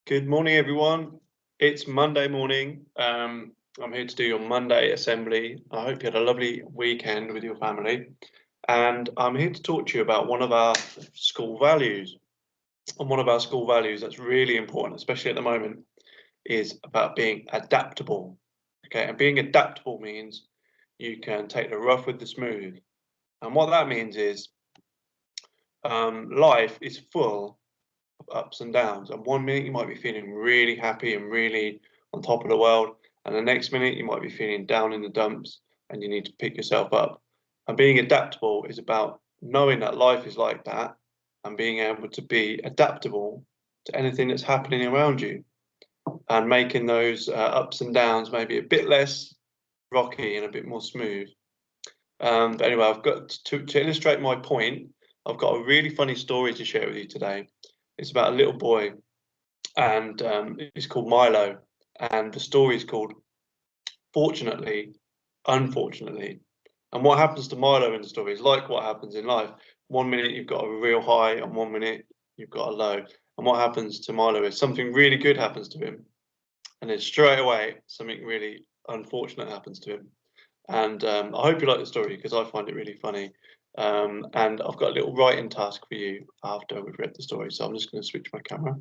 Good morning, everyone. It's Monday morning. I'm here to do your Monday assembly. I hope you had a lovely weekend with your family. And I'm here to talk to you about one of our school values. And one of our school values that's really important, especially at the moment, is about being adaptable. Okay, and being adaptable means you can take the rough with the smooth. And what that means is life is full ups and downs. And one minute you might be feeling really happy and really on top of the world, and the next minute you might be feeling down in the dumps and you need to pick yourself up. And being adaptable is about knowing that life is like that and being able to be adaptable to anything that's happening around you and making those ups and downs maybe a bit less rocky and a bit more smooth. But anyway, I've got to illustrate my point. I've got a really funny story to share with you today. It's about a little boy, and it's called Milo. And the story is called Fortunately, Unfortunately. And what happens to Milo in the story is like what happens in life. One minute you've got a real high, and one minute you've got a low. And what happens to Milo is something really good happens to him, and then straight away something really unfortunate happens to him. And I hope you like the story because I find it really funny. And I've got a little writing task for you after we've read the story. So I'm just going to switch my camera.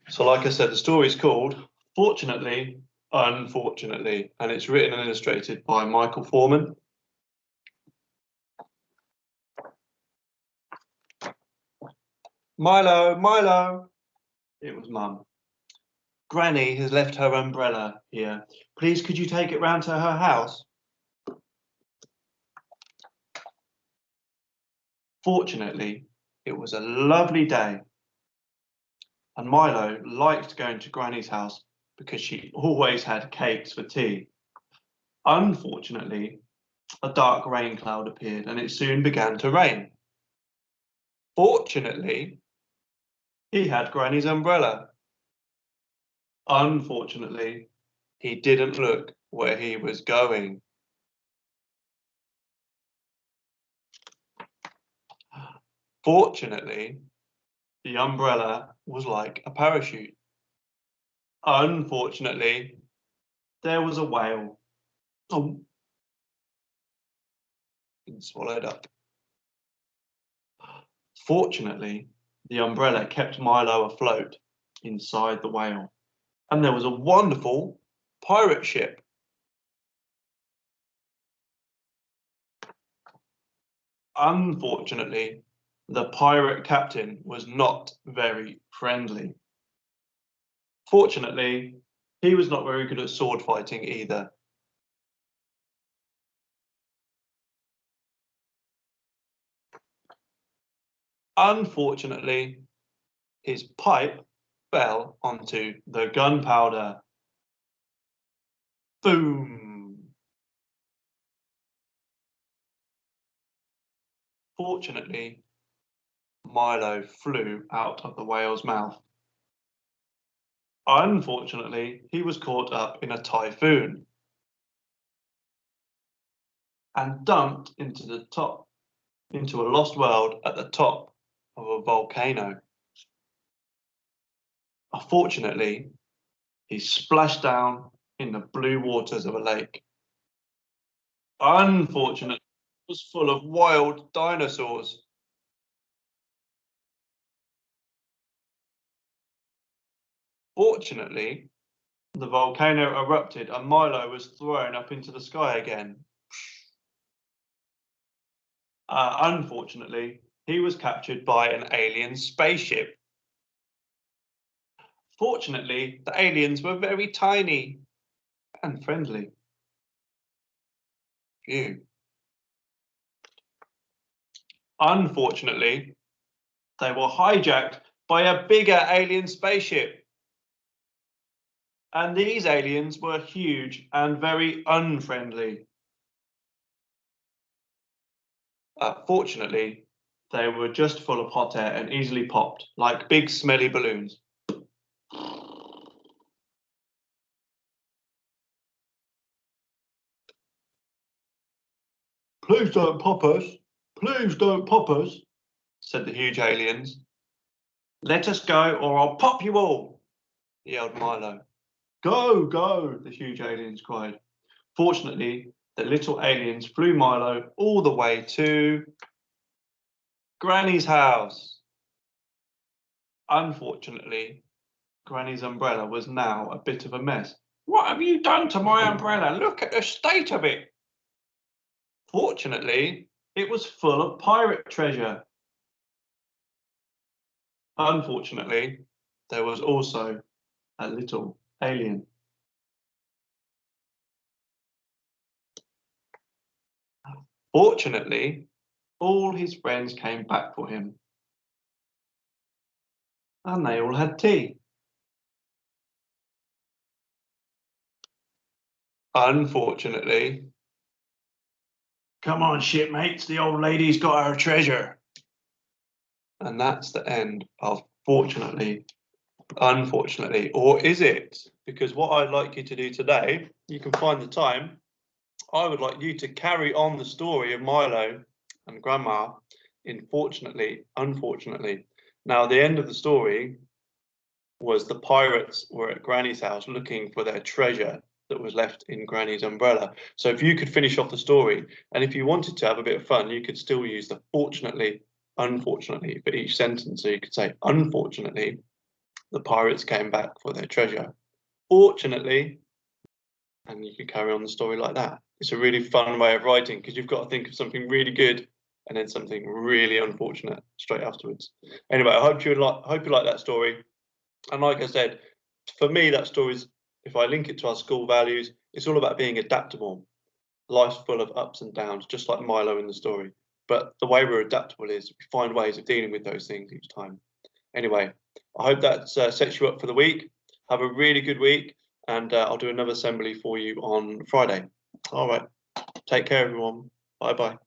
So like I said, the story is called Fortunately, Unfortunately, and it's written and illustrated by Michael Foreman. Milo, Milo, it was Mum. Granny has left her umbrella here. Please, could you take it round to her house? Fortunately, it was a lovely day, and Milo liked going to Granny's house because she always had cakes for tea. Unfortunately, a dark rain cloud appeared and it soon began to rain. Fortunately, he had Granny's umbrella. Unfortunately, he didn't look where he was going. Fortunately, the umbrella was like a parachute. Unfortunately, there was a whale. Oh, and swallowed up. Fortunately, the umbrella kept Milo afloat inside the whale. And there was a wonderful pirate ship. Unfortunately, the pirate captain was not very friendly. Fortunately, he was not very good at sword fighting either. Unfortunately, his pipe fell onto the gunpowder. Boom! Fortunately, Milo flew out of the whale's mouth. Unfortunately, he was caught up in a typhoon and dumped into a lost world at the top of a volcano. Unfortunately, he splashed down in the blue waters of a lake. Unfortunately, it was full of wild dinosaurs. Fortunately, the volcano erupted and Milo was thrown up into the sky again. Unfortunately, he was captured by an alien spaceship. Fortunately, the aliens were very tiny and friendly. Phew. Unfortunately, they were hijacked by a bigger alien spaceship. And these aliens were huge and very unfriendly. Fortunately, they were just full of hot air and easily popped, like big smelly balloons. Please don't pop us. Please don't pop us, said the huge aliens. Let us go or I'll pop you all, yelled Milo. Go, go, the huge aliens cried. Fortunately, the little aliens flew Milo all the way to Granny's house. Unfortunately, Granny's umbrella was now a bit of a mess. What have you done to my umbrella? Look at the state of it. Fortunately, it was full of pirate treasure. Unfortunately, there was also a little alien. Fortunately, all his friends came back for him, and they all had tea. Unfortunately, come on, shipmates, the old lady's got her treasure. And that's the end of fortunately, unfortunately, or is it? Because what I'd like you to do today, you can find the time. I would like you to carry on the story of Milo and Grandma in fortunately, unfortunately. Now, the end of the story was the pirates were at Granny's house looking for their treasure that was left in Granny's umbrella. So if you could finish off the story, and if you wanted to have a bit of fun, you could still use the fortunately, unfortunately for each sentence. So you could say, unfortunately, the pirates came back for their treasure. Fortunately, and you can carry on the story like that. It's a really fun way of writing because you've got to think of something really good and then something really unfortunate straight afterwards. Anyway, I hope you like that story. And like I said, for me, that story is, if I link it to our school values, it's all about being adaptable. Life's full of ups and downs, just like Milo in the story. But the way we're adaptable is we find ways of dealing with those things each time. Anyway, I hope that sets you up for the week. Have a really good week, and I'll do another assembly for you on Friday. All right. Take care, everyone. Bye-bye.